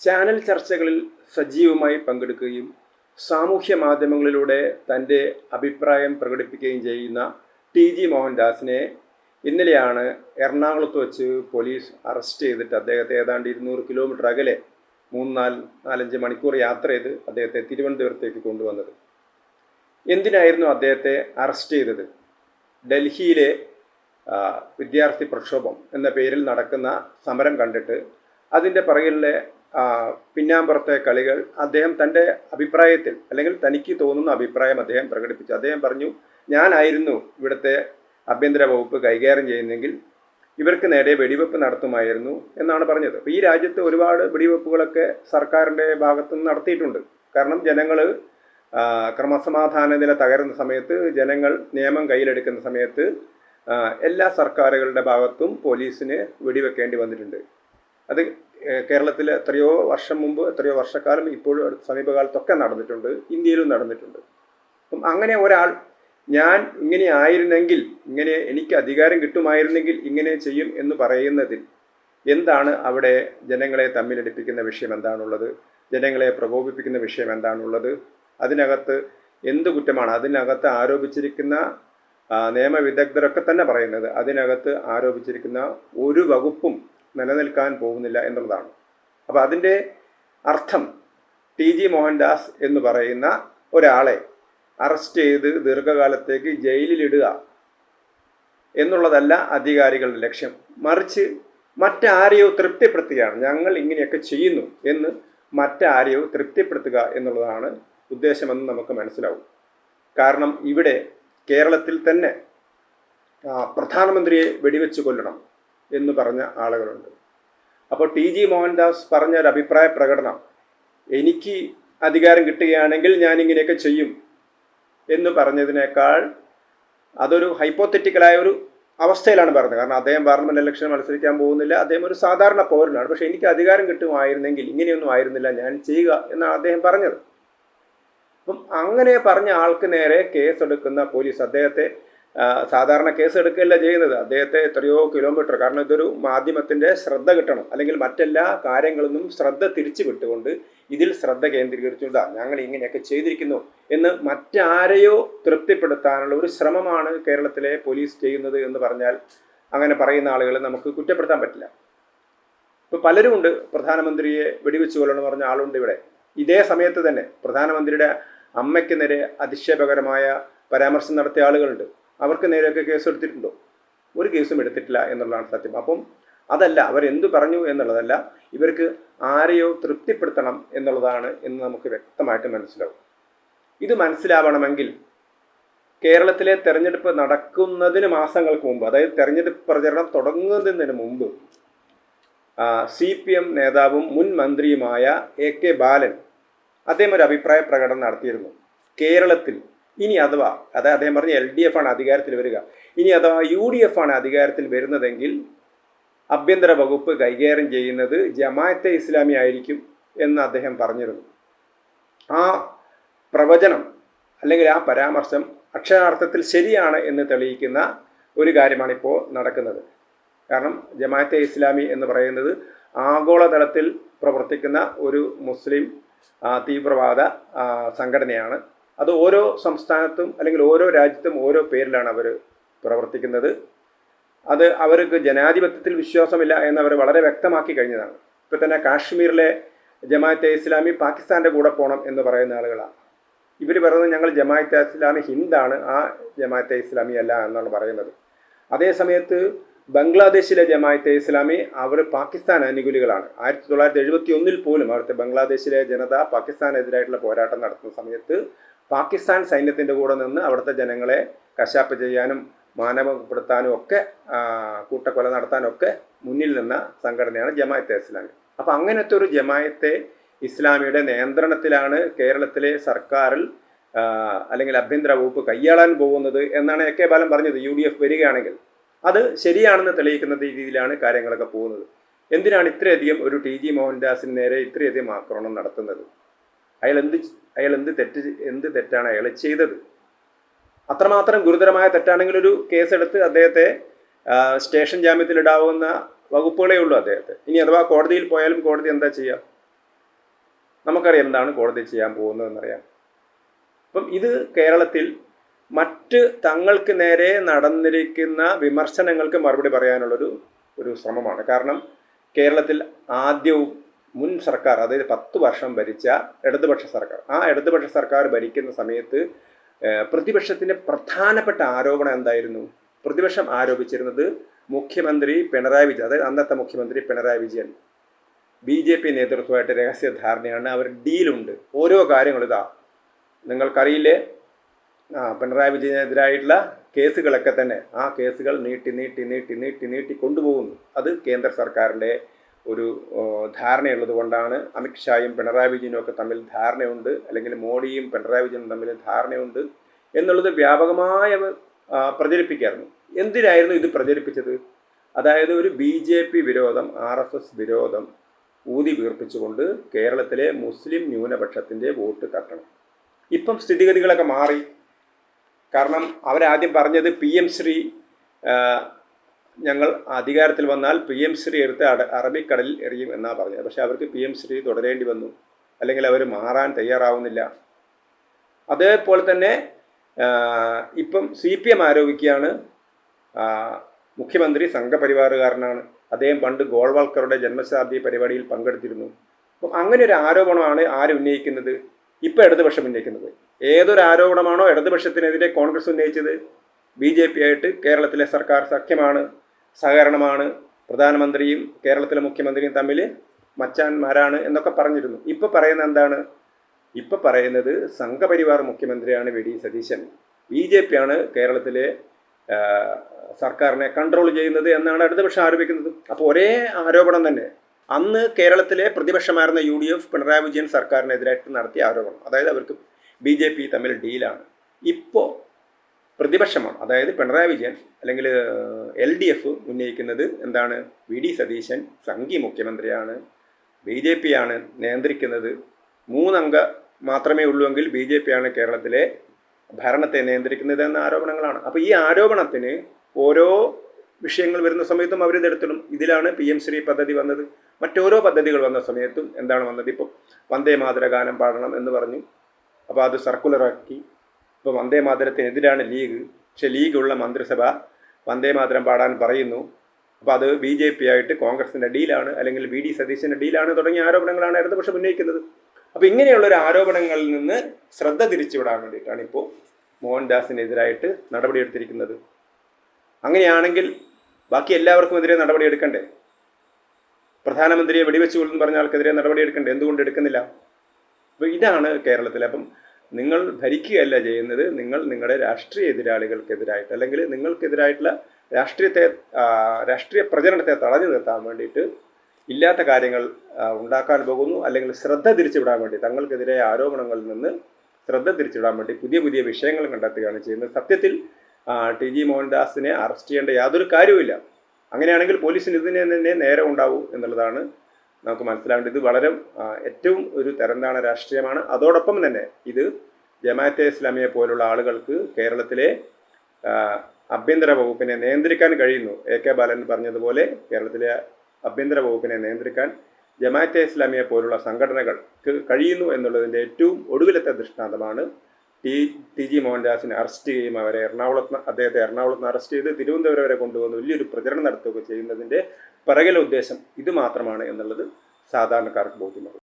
Channel ചർച്ചകളിൽ സജീവമായി പങ്കെടുക്കുകയും സാമൂഹ്യ മാധ്യമങ്ങളിലൂടെ തൻ്റെ അഭിപ്രായം പ്രകടിപ്പിക്കുകയും ചെയ്യുന്ന ടി.ജി. മോഹൻദാസിനെ ഇന്നലെയാണ് എറണാകുളത്ത് വച്ച് പോലീസ് അറസ്റ്റ് ചെയ്തിട്ട് അദ്ദേഹത്തെ ഏതാണ്ട് 200 കിലോമീറ്റർ അകലെ 4-5 മണിക്കൂർ യാത്ര ചെയ്ത് അദ്ദേഹത്തെ തിരുവനന്തപുരത്തേക്ക് കൊണ്ടുവന്നത്. എന്തിനായിരുന്നു അദ്ദേഹത്തെ അറസ്റ്റ് ചെയ്തത്? ഡൽഹിയിലെ വിദ്യാർത്ഥി പ്രക്ഷോഭം എന്ന പേരിൽ നടക്കുന്ന സമരം കണ്ടിട്ട് അതിൻ്റെ പുറകിലെ പിന്നാമ്പുറത്തെ കളികൾ അദ്ദേഹം തൻ്റെ അഭിപ്രായത്തിൽ അല്ലെങ്കിൽ തനിക്ക് തോന്നുന്ന അഭിപ്രായം അദ്ദേഹം പ്രകടിപ്പിച്ചു. അദ്ദേഹം പറഞ്ഞു, ഞാനായിരുന്നു ഇവിടുത്തെ ആഭ്യന്തര വകുപ്പ് കൈകാര്യം ചെയ്യുന്നെങ്കിൽ ഇവർക്ക് നേരെ വെടിവെപ്പ് നടത്തുമായിരുന്നു എന്നാണ് പറഞ്ഞത്. അപ്പോൾ ഈ രാജ്യത്ത് ഒരുപാട് വെടിവെപ്പുകളൊക്കെ സർക്കാരിൻ്റെ ഭാഗത്തുനിന്ന് നടത്തിയിട്ടുണ്ട്. കാരണം ജനങ്ങൾ ക്രമസമാധാന നില തകരുന്ന സമയത്ത്, ജനങ്ങൾ നിയമം കയ്യിലെടുക്കുന്ന സമയത്ത് എല്ലാ സർക്കാരുകളുടെ ഭാഗത്തും പോലീസിന് വെടിവെക്കേണ്ടി വന്നിട്ടുണ്ട്. അത് കേരളത്തിൽ എത്രയോ വർഷം മുമ്പ്, എത്രയോ വർഷക്കാലം ഇപ്പോഴും സമീപകാലത്തൊക്കെ നടന്നിട്ടുണ്ട്, ഇന്ത്യയിലും നടന്നിട്ടുണ്ട്. അപ്പം അങ്ങനെ ഒരാൾ ഞാൻ ഇങ്ങനെ ആയിരുന്നെങ്കിൽ, ഇങ്ങനെ എനിക്ക് അധികാരം കിട്ടുമായിരുന്നെങ്കിൽ ഇങ്ങനെ ചെയ്യും എന്ന് പറയുന്നതിൽ എന്താണ് അവിടെ ജനങ്ങളെ തമ്മിലടിപ്പിക്കുന്ന വിഷയം എന്താണുള്ളത്? ജനങ്ങളെ പ്രകോപിപ്പിക്കുന്ന വിഷയം എന്താണുള്ളത്? അതിനകത്ത് എന്ത് കുറ്റമാണ് അതിനകത്ത് ആരോപിച്ചിരിക്കുന്ന നിയമവിദഗ്ധരൊക്കെ തന്നെ പറയുന്നത്? അതിനകത്ത് ആരോപിച്ചിരിക്കുന്ന ഒരു വകുപ്പും നിലനിൽക്കാൻ പോകുന്നില്ല എന്നുള്ളതാണ്. അപ്പോൾ അതിൻ്റെ അർത്ഥം ടി.ജി. മോഹൻദാസ് എന്ന് പറയുന്ന ഒരാളെ അറസ്റ്റ് ചെയ്ത് ദീർഘകാലത്തേക്ക് ജയിലിലിടുക എന്നുള്ളതല്ല അധികാരികളുടെ ലക്ഷ്യം. മറിച്ച് മറ്റാരെയോ തൃപ്തിപ്പെടുത്തുകയാണ്. ഞങ്ങൾ ഇങ്ങനെയൊക്കെ ചെയ്യുന്നു എന്ന് മറ്റാരെയോ തൃപ്തിപ്പെടുത്തുക എന്നുള്ളതാണ് ഉദ്ദേശമെന്ന് നമുക്ക് മനസ്സിലാവും. കാരണം ഇവിടെ കേരളത്തിൽ തന്നെ പ്രധാനമന്ത്രിയെ വെടിവെച്ച് കൊല്ലണം എന്ന് പറഞ്ഞ ആളുകളുണ്ട്. അപ്പോൾ ടി.ജി. മോഹൻദാസ് പറഞ്ഞ ഒരു അഭിപ്രായ പ്രകടനം, എനിക്ക് അധികാരം കിട്ടുകയാണെങ്കിൽ ഞാനിങ്ങനെയൊക്കെ ചെയ്യും എന്ന് പറഞ്ഞതിനേക്കാൾ അതൊരു ഹൈപ്പോത്തറ്റിക്കലായ ഒരു അവസ്ഥയിലാണ് പറഞ്ഞത്. കാരണം അദ്ദേഹം പാർലമെൻറ്റ് ഇലക്ഷൻ മത്സരിക്കാൻ പോകുന്നില്ല, അദ്ദേഹം ഒരു സാധാരണ പൗരനാണ്. പക്ഷേ എനിക്ക് അധികാരം കിട്ടുമായിരുന്നെങ്കിൽ ഇങ്ങനെയൊന്നും ആയിരുന്നില്ല ഞാൻ ചെയ്യുക എന്നാണ് അദ്ദേഹം പറഞ്ഞത്. അപ്പം അങ്ങനെ പറഞ്ഞ ആൾക്ക് നേരെ കേസെടുക്കുന്ന പോലീസ് അദ്ദേഹത്തെ സാധാരണ കേസെടുക്കുകയല്ല ചെയ്യുന്നത്, അദ്ദേഹത്തെ എത്രയോ കിലോമീറ്റർ, കാരണം ഇതൊരു മാധ്യമത്തിൻ്റെ ശ്രദ്ധ കിട്ടണം, അല്ലെങ്കിൽ മറ്റെല്ലാ കാര്യങ്ങളൊന്നും ശ്രദ്ധ തിരിച്ചു വിട്ടുകൊണ്ട് ഇതിൽ ശ്രദ്ധ കേന്ദ്രീകരിച്ചുകൊണ്ട് ഞങ്ങൾ ഇങ്ങനെയൊക്കെ ചെയ്തിരിക്കുന്നു എന്ന് മറ്റാരെയോ തൃപ്തിപ്പെടുത്താനുള്ള ഒരു ശ്രമമാണ് കേരളത്തിലെ പോലീസ് ചെയ്യുന്നത് എന്ന് പറഞ്ഞാൽ അങ്ങനെ പറയുന്ന ആളുകളെ നമുക്ക് കുറ്റപ്പെടുത്താൻ പറ്റില്ല. ഇപ്പോൾ പലരും ഉണ്ട്, പ്രധാനമന്ത്രിയെ വെടിവെച്ച് കൊല്ലണമെന്ന് പറഞ്ഞ ആളുണ്ട് ഇവിടെ. ഇതേ സമയത്ത് തന്നെ പ്രധാനമന്ത്രിയുടെ അമ്മയ്ക്ക് നേരെ അധിക്ഷേപകരമായ പരാമർശം നടത്തിയ ആളുകളുണ്ട്. അവർക്ക് നേരെയൊക്കെ കേസെടുത്തിട്ടുണ്ടോ? ഒരു കേസും എടുത്തിട്ടില്ല എന്നുള്ളതാണ് സത്യം. അപ്പം അതല്ല, അവരെന്തു പറഞ്ഞു എന്നുള്ളതല്ല, ഇവർക്ക് ആരെയോ തൃപ്തിപ്പെടുത്തണം എന്നുള്ളതാണ് എന്ന് നമുക്ക് വ്യക്തമായിട്ട് മനസ്സിലാവും. ഇത് മനസ്സിലാവണമെങ്കിൽ കേരളത്തിലെ തെരഞ്ഞെടുപ്പ് നടക്കുന്നതിന് മാസങ്ങൾക്ക് മുമ്പ്, അതായത് തെരഞ്ഞെടുപ്പ് പ്രചരണം തുടങ്ങുന്നതിന് മുമ്പ് CPM നേതാവും മുൻ മന്ത്രിയുമായ AK ബാലൻ അദ്ദേഹം ഒരു അഭിപ്രായ പ്രകടനം നടത്തിയിരുന്നു. കേരളത്തിൽ ഇനി അഥവാ അദ്ദേഹം പറഞ്ഞ LDF ആണ് അധികാരത്തിൽ വരിക, ഇനി അഥവാ UDF ആണ് അധികാരത്തിൽ വരുന്നതെങ്കിൽ ആഭ്യന്തര വകുപ്പ് കൈകാര്യം ചെയ്യുന്നത് ജമാഅത്തെ ഇസ്ലാമി ആയിരിക്കും എന്ന് അദ്ദേഹം പറഞ്ഞിരുന്നു. ആ പ്രവചനം അല്ലെങ്കിൽ ആ പരാമർശം അക്ഷരാർത്ഥത്തിൽ ശരിയാണ് എന്ന് തെളിയിക്കുന്ന ഒരു കാര്യമാണ് ഇപ്പോൾ നടക്കുന്നത്. കാരണം ജമാഅത്തെ ഇസ്ലാമി എന്ന് പറയുന്നത് ആഗോളതലത്തിൽ പ്രവർത്തിക്കുന്ന ഒരു മുസ്ലിം തീവ്രവാദ സംഘടനയാണ്. അത് ഓരോ സംസ്ഥാനത്തും അല്ലെങ്കിൽ ഓരോ രാജ്യത്തും ഓരോ പേരിലാണ് അവർ പ്രവർത്തിക്കുന്നത്. അത് അവർക്ക് ജനാധിപത്യത്തിൽ വിശ്വാസമില്ല എന്നവർ വളരെ വ്യക്തമാക്കി കഴിഞ്ഞതാണ്. ഇപ്പോൾ തന്നെ കാശ്മീരിലെ ജമാഅത്തെ ഇസ്ലാമി പാകിസ്ഥാൻ്റെ കൂടെ പോകണം എന്ന് പറയുന്ന ആളുകളാണ്. ഇവർ പറയുന്നത് ഞങ്ങൾ ജമാഅത്തെ ഇസ്ലാമി ഹിന്ദാണ്, ആ ജമാഅത്തെ ഇസ്ലാമി അല്ല എന്നാണ് പറയുന്നത്. അതേ സമയത്ത് ബംഗ്ലാദേശിലെ ജമാഅത്തെ ഇസ്ലാമി അവർ പാകിസ്ഥാൻ അനുകൂലികളാണ്. 1971 പോലും അവിടുത്തെ ബംഗ്ലാദേശിലെ ജനത പാകിസ്ഥാനെതിരായിട്ടുള്ള പോരാട്ടം നടത്തുന്ന സമയത്ത് പാകിസ്ഥാൻ സൈന്യത്തിൻ്റെ കൂടെ നിന്ന് അവിടുത്തെ ജനങ്ങളെ കശാപ്പ് ചെയ്യാനും മാനഭംഗപ്പെടുത്താനും ഒക്കെ കൂട്ടക്കൊല നടത്താനും ഒക്കെ മുന്നിൽ നിന്ന സംഘടനയാണ് ജമാഅത്തെ ഇസ്ലാമി. അപ്പോൾ അങ്ങനത്തെ ഒരു ജമാഅത്തെ ഇസ്ലാമിയുടെ നിയന്ത്രണത്തിലാണ് കേരളത്തിലെ സർക്കാരിൽ അല്ലെങ്കിൽ ആഭ്യന്തര വകുപ്പ് കൈയാളാൻ പോകുന്നത് എന്നാണ് AK ബാലൻ പറഞ്ഞത്. UDF വരികയാണെങ്കിൽ അത് ശരിയാണെന്ന് തെളിയിക്കുന്ന രീതിയിലാണ് കാര്യങ്ങളൊക്കെ പോകുന്നത്. എന്തിനാണ് ഇത്രയധികം ഒരു ടി.ജി. മോഹൻദാസിന് നേരെ ഇത്രയധികം ആക്രമണം നടത്തുന്നത്? അയാൾ എന്ത് തെറ്റാണ് അയാൾ ചെയ്തത്? അത്രമാത്രം ഗുരുതരമായ തെറ്റാണെങ്കിൽ ഒരു കേസെടുത്ത് അദ്ദേഹത്തെ സ്റ്റേഷൻ ജാമ്യത്തിൽ ഇടാവുന്ന വകുപ്പുകളേ ഉള്ളൂ അദ്ദേഹത്തെ. ഇനി അഥവാ കോടതിയിൽ പോയാലും കോടതി എന്താ ചെയ്യുക? നമുക്കറിയാം എന്താണ് കോടതി ചെയ്യാൻ പോകുന്നതെന്നറിയാം. അപ്പം ഇത് കേരളത്തിൽ മറ്റ് തങ്ങൾക്ക് നേരെ നടന്നിരിക്കുന്ന വിമർശനങ്ങൾക്ക് മറുപടി പറയാനുള്ളൊരു ശ്രമമാണ്. കാരണം കേരളത്തിൽ ആദ്യവും മുൻ സർക്കാർ, അതായത് 10 വർഷം ഭരിച്ച ഇടതുപക്ഷ സർക്കാർ, ആ ഇടതുപക്ഷ സർക്കാർ ഭരിക്കുന്ന സമയത്ത് പ്രതിപക്ഷത്തിൻ്റെ പ്രധാനപ്പെട്ട ആരോപണം എന്തായിരുന്നു? പ്രതിപക്ഷം ആരോപിച്ചിരുന്നത് മുഖ്യമന്ത്രി പിണറായി വിജയൻ, അതായത് അന്നത്തെ മുഖ്യമന്ത്രി പിണറായി വിജയൻ BJP നേതൃത്വമായിട്ട് രഹസ്യ ധാരണയാണ്, അവർ ഡീലുണ്ട്, ഓരോ കാര്യങ്ങളും. ഇതാ നിങ്ങൾക്കറിയില്ലേ, പിണറായി വിജയനെതിരായിട്ടുള്ള കേസുകളൊക്കെ തന്നെ ആ കേസുകൾ നീട്ടി കൊണ്ടുപോകുന്നു. അത് കേന്ദ്ര സർക്കാരിൻ്റെ ഒരു ധാരണയുള്ളത് കൊണ്ടാണ്. അമിത്ഷായും പിണറായി വിജയനും ഒക്കെ തമ്മിൽ ധാരണയുണ്ട്, അല്ലെങ്കിൽ മോഡിയും പിണറായി വിജയനും തമ്മിൽ ധാരണയുണ്ട് എന്നുള്ളത് വ്യാപകമായി അവർ പ്രചരിപ്പിക്കായിരുന്നു. എന്തിനായിരുന്നു ഇത് പ്രചരിപ്പിച്ചത്? അതായത് ഒരു BJP വിരോധം, RSS വിരോധം ഊതി വീർപ്പിച്ചുകൊണ്ട് കേരളത്തിലെ മുസ്ലിം ന്യൂനപക്ഷത്തിൻ്റെ വോട്ട് തട്ടണം. ഇപ്പം സ്ഥിതിഗതികളൊക്കെ മാറി. കാരണം അവരാദ്യം പറഞ്ഞത് PM ശ്രീ ഞങ്ങൾ അധികാരത്തിൽ വന്നാൽ PM ശ്രീ എടുത്ത് അറബിക്കടലിൽ എറിയും എന്നാണ് പറഞ്ഞത്. പക്ഷെ അവർക്ക് PM ശ്രീ തുടരേണ്ടി വന്നു, അല്ലെങ്കിൽ അവർ മാറാൻ തയ്യാറാവുന്നില്ല. അതേപോലെ തന്നെ ഇപ്പം CPM ആരോപിക്കുകയാണ് മുഖ്യമന്ത്രി സംഘപരിവാറുകാരനാണ്, അദ്ദേഹം പണ്ട് ഗോൾവാൾക്കറുടെ ജന്മശതാബ്ദി പരിപാടിയിൽ പങ്കെടുത്തിരുന്നു. അപ്പം അങ്ങനെ ഒരു ആരോപണമാണ് ആരുന്നയിക്കുന്നത്? ഇപ്പം ഇടതുപക്ഷം ഉന്നയിക്കുന്നത്. ഏതൊരു ആരോപണമാണോ ഇടതുപക്ഷത്തിനെതിരെ കോൺഗ്രസ് ഉന്നയിച്ചത്, BJP ആയിട്ട് കേരളത്തിലെ സർക്കാർ സഖ്യമാണ്, സഹകരണമാണ്, പ്രധാനമന്ത്രിയും കേരളത്തിലെ മുഖ്യമന്ത്രിയും തമ്മിൽ മച്ചാന്മാരാണ് എന്നൊക്കെ പറഞ്ഞിരുന്നു. ഇപ്പം പറയുന്നത് എന്താണ്? ഇപ്പം പറയുന്നത് സംഘപരിവാർ മുഖ്യമന്ത്രിയാണ് VD സതീശൻ, BJP ആണ് കേരളത്തിലെ സർക്കാരിനെ കൺട്രോൾ ചെയ്യുന്നത് എന്നാണ് ഇടതുപക്ഷം ആരോപിക്കുന്നത്. അപ്പോൾ ഒരേ ആരോപണം തന്നെ. അന്ന് കേരളത്തിലെ പ്രതിപക്ഷമായിരുന്ന UDF പിണറായി വിജയൻ സർക്കാരിനെതിരായിട്ട് നടത്തിയ ആരോപണം, അതായത് അവർക്ക് BJP തമ്മിൽ ഡീലാണ്. ഇപ്പോൾ പ്രതിപക്ഷമാണ്, അതായത് പിണറായി വിജയൻ അല്ലെങ്കിൽ LDF ഉന്നയിക്കുന്നത് എന്താണ്? VD സതീശൻ സംഘി മുഖ്യമന്ത്രിയാണ്, BJP ആണ് നിയന്ത്രിക്കുന്നത്, 3 അംഗം മാത്രമേ ഉള്ളൂവെങ്കിൽ BJP ആണ് കേരളത്തിലെ ഭരണത്തെ നിയന്ത്രിക്കുന്നത് എന്ന ആരോപണങ്ങളാണ്. അപ്പോൾ ഈ ആരോപണത്തിന് ഓരോ വിഷയങ്ങൾ വരുന്ന സമയത്തും അവരിതെടുത്തിടും. ഇതിലാണ് PM ശ്രീ പദ്ധതി വന്നത്. മറ്റോരോ പദ്ധതികൾ വന്ന സമയത്തും എന്താണ് വന്നത്? ഇപ്പോൾ വന്ദേ മാതര ഗാനം പാടണം എന്ന് പറഞ്ഞു, അപ്പോൾ അത് സർക്കുലറാക്കി. ഇപ്പോൾ വന്ദേ മാതരത്തിനെതിരാണ് ലീഗ്, പക്ഷേ ലീഗുള്ള മന്ത്രിസഭ വന്ദേ മാതരം പാടാൻ പറയുന്നു. അപ്പോൾ അത് BJP ആയിട്ട് കോൺഗ്രസിൻ്റെ ഡീലാണ്, അല്ലെങ്കിൽ VD സതീശൻ്റെ ഡീലാണ് തുടങ്ങിയ ആരോപണങ്ങളാണ് ഇടതുപക്ഷം ഉന്നയിക്കുന്നത്. അപ്പോൾ ഇങ്ങനെയുള്ളൊരു ആരോപണങ്ങളിൽ നിന്ന് ശ്രദ്ധ തിരിച്ചുവിടാൻ വേണ്ടിയിട്ടാണ് ഇപ്പോൾ മോഹൻദാസിനെതിരായിട്ട് നടപടിയെടുത്തിരിക്കുന്നത്. അങ്ങനെയാണെങ്കിൽ ബാക്കി എല്ലാവർക്കും എതിരെ നടപടിയെടുക്കണ്ടേ? പ്രധാനമന്ത്രിയെ വെടിവെച്ച് കൊല്ലെന്ന് പറഞ്ഞ ആൾക്കെതിരെ നടപടിയെടുക്കണ്ടേ? എന്തുകൊണ്ട് എടുക്കുന്നില്ല? അപ്പോൾ ഇതാണ് കേരളത്തിൽ. അപ്പം നിങ്ങൾ ഭരിക്കുകയല്ല ചെയ്യുന്നത്, നിങ്ങൾ നിങ്ങളുടെ രാഷ്ട്രീയ എതിരാളികൾക്കെതിരായിട്ട്, അല്ലെങ്കിൽ നിങ്ങൾക്കെതിരായിട്ടുള്ള രാഷ്ട്രീയ പ്രചരണത്തെ തടഞ്ഞു നിർത്താൻ വേണ്ടിയിട്ട് ഇല്ലാത്ത കാര്യങ്ങൾ ഉണ്ടാക്കാൻ പോകുന്നു, അല്ലെങ്കിൽ ശ്രദ്ധ തിരിച്ചുവിടാൻ വേണ്ടി, തങ്ങൾക്കെതിരെ ആരോപണങ്ങളിൽ നിന്ന് ശ്രദ്ധ തിരിച്ചുവിടാൻ വേണ്ടി പുതിയ പുതിയ വിഷയങ്ങൾ കണ്ടെത്തുകയാണ് ചെയ്യുന്നത്. സത്യത്തിൽ TG മോഹൻദാസിനെ അറസ്റ്റ് ചെയ്യേണ്ട യാതൊരു കാര്യവുമില്ല. അങ്ങനെയാണെങ്കിൽ പോലീസിന് ഇതിന് തന്നെ നേരെ ഉണ്ടാവും എന്നുള്ളതാണ് നമുക്ക് മനസ്സിലാവേണ്ടത്. ഇത് വളരെ ഏറ്റവും ഒരു തരംതാണ രാഷ്ട്രീയമാണ്. അതോടൊപ്പം തന്നെ ഇത് ജമാഅത്തെ ഇസ്ലാമിയെ പോലുള്ള ആളുകൾക്ക് കേരളത്തിലെ ആഭ്യന്തര വകുപ്പിനെ നിയന്ത്രിക്കാൻ കഴിയുന്നു. AK ബാലൻ പറഞ്ഞതുപോലെ കേരളത്തിലെ ആഭ്യന്തര വകുപ്പിനെ നിയന്ത്രിക്കാൻ ജമാഅത്തെ ഇസ്ലാമിയെ പോലുള്ള സംഘടനകൾക്ക് കഴിയുന്നു എന്നുള്ളതിൻ്റെ ഏറ്റവും ഒടുവിലത്തെ ദൃഷ്ടാന്തമാണ് TG മോഹൻദാസിനെ അറസ്റ്റ് ചെയ്യുകയും അദ്ദേഹത്തെ എറണാകുളത്ത് നിന്ന് അറസ്റ്റ് ചെയ്ത് തിരുവനന്തപുരം വരെ കൊണ്ടുവന്ന് വലിയൊരു പ്രചരണം നടത്തുകയൊക്കെ ചെയ്യുന്നതിൻ്റെ പിറകിലെ ഉദ്ദേശം ഇത് മാത്രമാണ് എന്നുള്ളത് സാധാരണക്കാർക്ക് ബോധ്യമാകും.